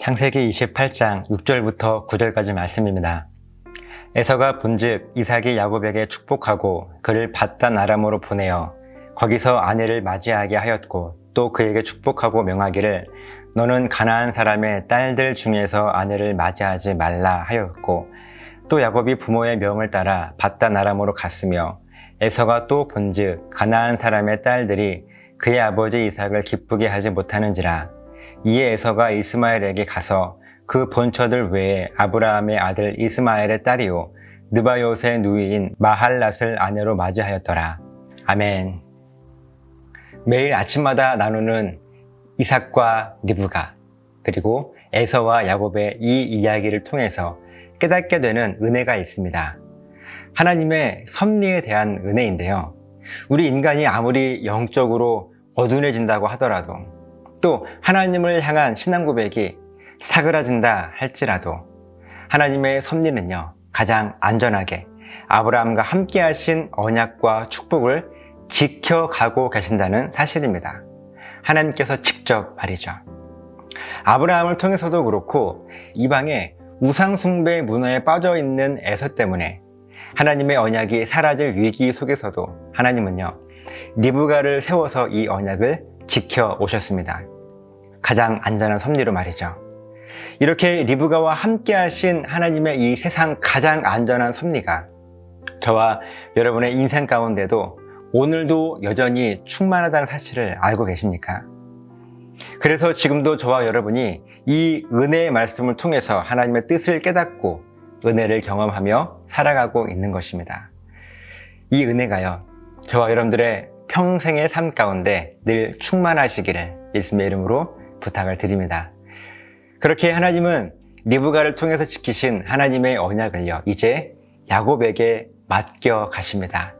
창세기 28장 6절부터 9절까지 말씀입니다. 에서가 본즉 이삭이 야곱에게 축복하고 그를 밧단 아람으로 보내어 거기서 아내를 맞이하게 하였고 또 그에게 축복하고 명하기를 너는 가나안 사람의 딸들 중에서 아내를 맞이하지 말라 하였고 또 야곱이 부모의 명을 따라 밧단 아람으로 갔으며 에서가 또 본즉 가나안 사람의 딸들이 그의 아버지 이삭을 기쁘게 하지 못하는지라 이에 에서가 이스마엘에게 가서 그 본처들 외에 아브라함의 아들 이스마엘의 딸이요 느바요스의 누이인 마할랏을 아내로 맞이하였더라. 아멘. 매일 아침마다 나누는 이삭과 리브가 그리고 에서와 야곱의 이 이야기를 통해서 깨닫게 되는 은혜가 있습니다. 하나님의 섭리에 대한 은혜인데요. 우리 인간이 아무리 영적으로 어두워진다고 하더라도 또 하나님을 향한 신앙 고백이 사그라진다 할지라도 하나님의 섭리는요 가장 안전하게 아브라함과 함께 하신 언약과 축복을 지켜가고 계신다는 사실입니다. 하나님께서 직접 말이죠. 아브라함을 통해서도 그렇고 이방의 우상숭배 문화에 빠져있는 에서 때문에 하나님의 언약이 사라질 위기 속에서도 하나님은요 리브가를 세워서 이 언약을 지켜오셨습니다. 가장 안전한 섭리로 말이죠. 이렇게 리브가와 함께 하신 하나님의 이 세상 가장 안전한 섭리가 저와 여러분의 인생 가운데도 오늘도 여전히 충만하다는 사실을 알고 계십니까? 그래서 지금도 저와 여러분이 이 은혜의 말씀을 통해서 하나님의 뜻을 깨닫고 은혜를 경험하며 살아가고 있는 것입니다. 이 은혜가요 저와 여러분들의 평생의 삶 가운데 늘 충만하시기를 예수님의 이름으로 부탁을 드립니다. 그렇게 하나님은 리브가를 통해서 지키신 하나님의 언약을요 이제 야곱에게 맡겨 가십니다.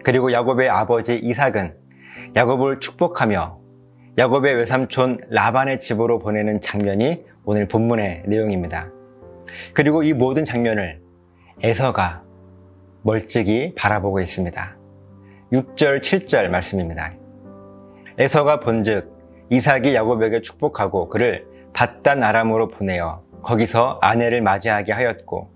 그리고 야곱의 아버지 이삭은 야곱을 축복하며 야곱의 외삼촌 라반의 집으로 보내는 장면이 오늘 본문의 내용입니다. 그리고 이 모든 장면을 에서가 멀찍이 바라보고 있습니다. 6절, 7절 말씀입니다. 에서가 본즉 이삭이 야곱에게 축복하고 그를 밧단 아람으로 보내어 거기서 아내를 맞이하게 하였고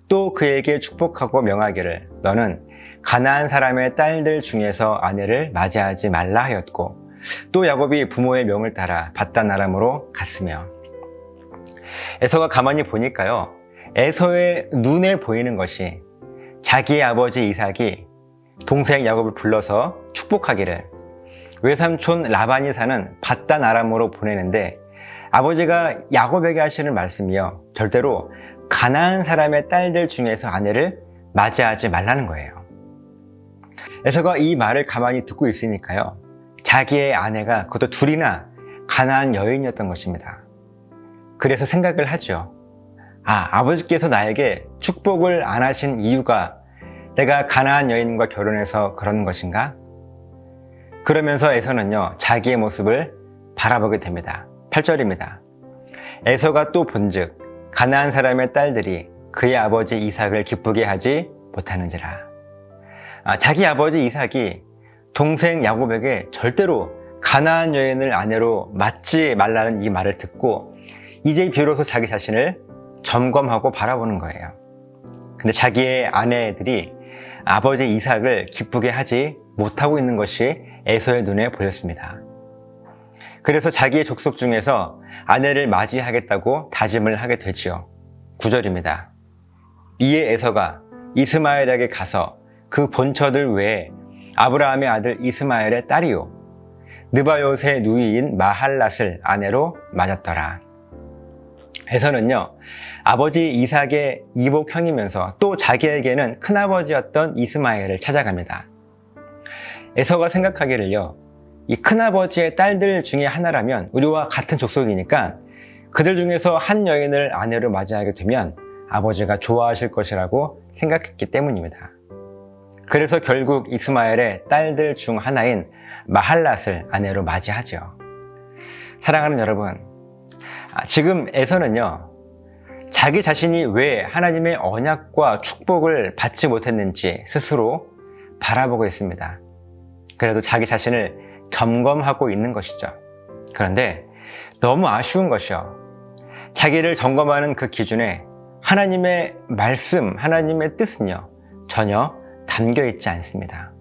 또 그에게 축복하고 명하기를 너는 가나안 사람의 딸들 중에서 아내를 맞이하지 말라 하였고 또 야곱이 부모의 명을 따라 밧단 아람으로 갔으며 에서가 가만히 보니까요 에서의 눈에 보이는 것이 자기의 아버지 이삭이 동생 야곱을 불러서 축복하기를 외삼촌 라반이 사는 밧단 아람으로 보내는데 아버지가 야곱에게 하시는 말씀이요 절대로 가나안 사람의 딸들 중에서 아내를 맞이하지 말라는 거예요. 에서가 이 말을 가만히 듣고 있으니까요, 자기의 아내가 그것도 둘이나 가나안 여인이었던 것입니다. 그래서 생각을 하죠. 아버지께서 나에게 축복을 안 하신 이유가 내가 가나안 여인과 결혼해서 그런 것인가? 그러면서 에서는요, 자기의 모습을 바라보게 됩니다. 8절입니다. 에서가 또 본즉 가나안 사람의 딸들이 그의 아버지 이삭을 기쁘게 하지 못하는지라. 자기 아버지 이삭이 동생 야곱에게 절대로 가나안 여인을 아내로 맞지 말라는 이 말을 듣고 이제 비로소 자기 자신을 점검하고 바라보는 거예요. 근데 자기의 아내들이 아버지 이삭을 기쁘게 하지 못하고 있는 것이 에서의 눈에 보였습니다. 그래서 자기의 족속 중에서 아내를 맞이하겠다고 다짐을 하게 되지요. 9절입니다. 이에 에서가 이스마엘에게 가서 그 본처들 외에 아브라함의 아들 이스마엘의 딸이요 느바요스의 누이인 마할랏을 아내로 맞았더라. 에서는요, 아버지 이삭의 이복형이면서 또 자기에게는 큰아버지였던 이스마엘을 찾아갑니다. 에서가 생각하기를요, 이 큰아버지의 딸들 중에 하나라면 우리와 같은 족속이니까 그들 중에서 한 여인을 아내로 맞이하게 되면 아버지가 좋아하실 것이라고 생각했기 때문입니다. 그래서 결국 이스마엘의 딸들 중 하나인 마할랏을 아내로 맞이하죠. 사랑하는 여러분, 지금 에서는요, 자기 자신이 왜 하나님의 언약과 축복을 받지 못했는지 스스로 바라보고 있습니다. 그래도 자기 자신을 점검하고 있는 것이죠. 그런데 너무 아쉬운 것이요, 자기를 점검하는 그 기준에 하나님의 말씀, 하나님의 뜻은요, 전혀 담겨 있지 않습니다.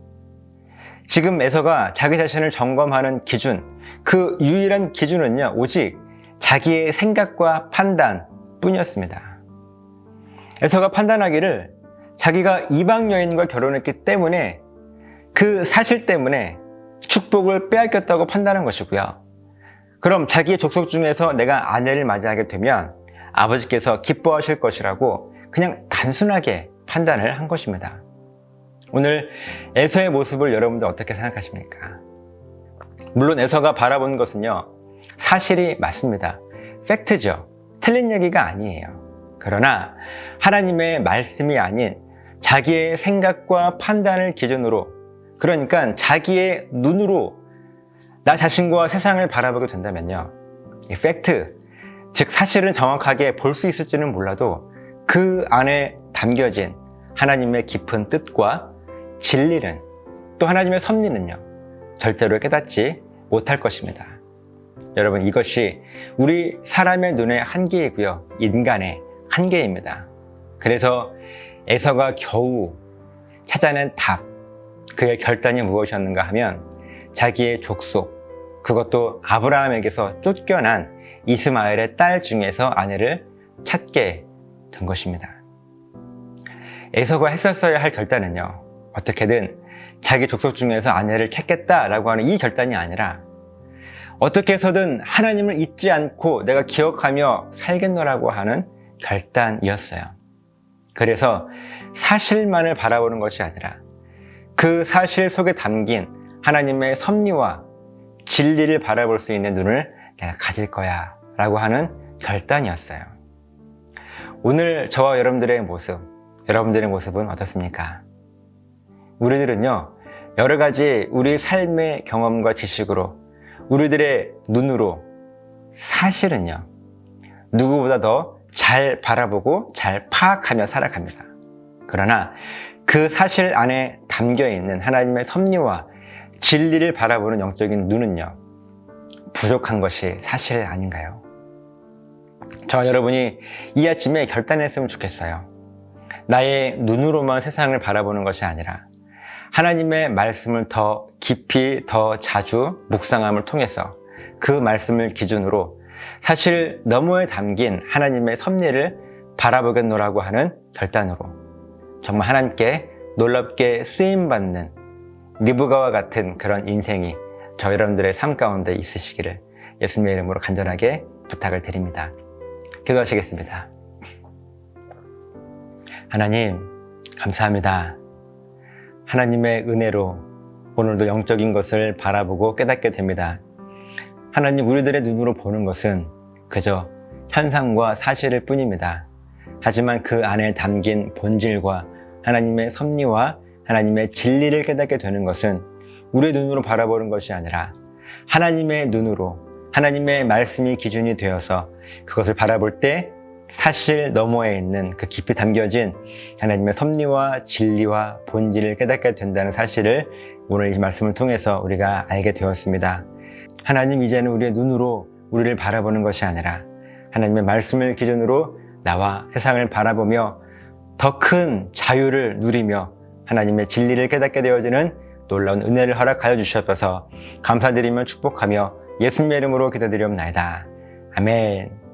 지금 에서가 자기 자신을 점검하는 기준, 그 유일한 기준은요, 오직 자기의 생각과 판단 뿐이었습니다. 에서가 판단하기를 자기가 이방 여인과 결혼했기 때문에 그 사실 때문에 축복을 빼앗겼다고 판단한 것이고요. 그럼 자기의 족속 중에서 내가 아내를 맞이하게 되면 아버지께서 기뻐하실 것이라고 그냥 단순하게 판단을 한 것입니다. 오늘 에서의 모습을 여러분들 어떻게 생각하십니까? 물론 에서가 바라본 것은요, 사실이 맞습니다. 팩트죠. 틀린 얘기가 아니에요. 그러나 하나님의 말씀이 아닌 자기의 생각과 판단을 기준으로, 그러니까 자기의 눈으로 나 자신과 세상을 바라보게 된다면요, 이 팩트, 즉 사실을 정확하게 볼 수 있을지는 몰라도 그 안에 담겨진 하나님의 깊은 뜻과 진리는, 또 하나님의 섭리는요, 절대로 깨닫지 못할 것입니다. 여러분, 이것이 우리 사람의 눈의 한계이고요, 인간의 한계입니다. 그래서 에서가 겨우 찾아낸 답, 그의 결단이 무엇이었는가 하면 자기의 족속, 그것도 아브라함에게서 쫓겨난 이스마엘의 딸 중에서 아내를 찾게 된 것입니다. 에서가 했었어야 할 결단은요, 어떻게든 자기 족속 중에서 아내를 찾겠다라고 하는 이 결단이 아니라 어떻게 해서든 하나님을 잊지 않고 내가 기억하며 살겠노라고 하는 결단이었어요. 그래서 사실만을 바라보는 것이 아니라 그 사실 속에 담긴 하나님의 섭리와 진리를 바라볼 수 있는 눈을 내가 가질 거야 라고 하는 결단이었어요. 오늘 저와 여러분들의 모습은 어떻습니까? 우리들은요, 여러 가지 우리 삶의 경험과 지식으로, 우리들의 눈으로 사실은요, 누구보다 더 잘 바라보고 잘 파악하며 살아갑니다. 그러나 그 사실 안에 담겨있는 하나님의 섭리와 진리를 바라보는 영적인 눈은요, 부족한 것이 사실 아닌가요? 저와 여러분이 이 아침에 결단했으면 좋겠어요. 나의 눈으로만 세상을 바라보는 것이 아니라 하나님의 말씀을 더 깊이, 더 자주 묵상함을 통해서 그 말씀을 기준으로 사실 너머에 담긴 하나님의 섭리를 바라보겠노라고 하는 결단으로 정말 하나님께 놀랍게 쓰임받는 리브가와 같은 그런 인생이 저 여러분들의 삶 가운데 있으시기를 예수님의 이름으로 간절하게 부탁을 드립니다. 기도하시겠습니다. 하나님, 감사합니다. 하나님의 은혜로 오늘도 영적인 것을 바라보고 깨닫게 됩니다. 하나님 우리들의 눈으로 보는 것은 그저 현상과 사실일 뿐입니다. 하지만 그 안에 담긴 본질과 하나님의 섭리와 하나님의 진리를 깨닫게 되는 것은 우리의 눈으로 바라보는 것이 아니라 하나님의 눈으로 하나님의 말씀이 기준이 되어서 그것을 바라볼 때 사실 너머에 있는 그 깊이 담겨진 하나님의 섭리와 진리와 본질을 깨닫게 된다는 사실을 오늘 이 말씀을 통해서 우리가 알게 되었습니다. 하나님 이제는 우리의 눈으로 우리를 바라보는 것이 아니라 하나님의 말씀을 기준으로 나와 세상을 바라보며 더 큰 자유를 누리며 하나님의 진리를 깨닫게 되어지는 놀라운 은혜를 허락하여 주셔서 감사드리며 축복하며 예수님의 이름으로 기도드리옵나이다. 아멘.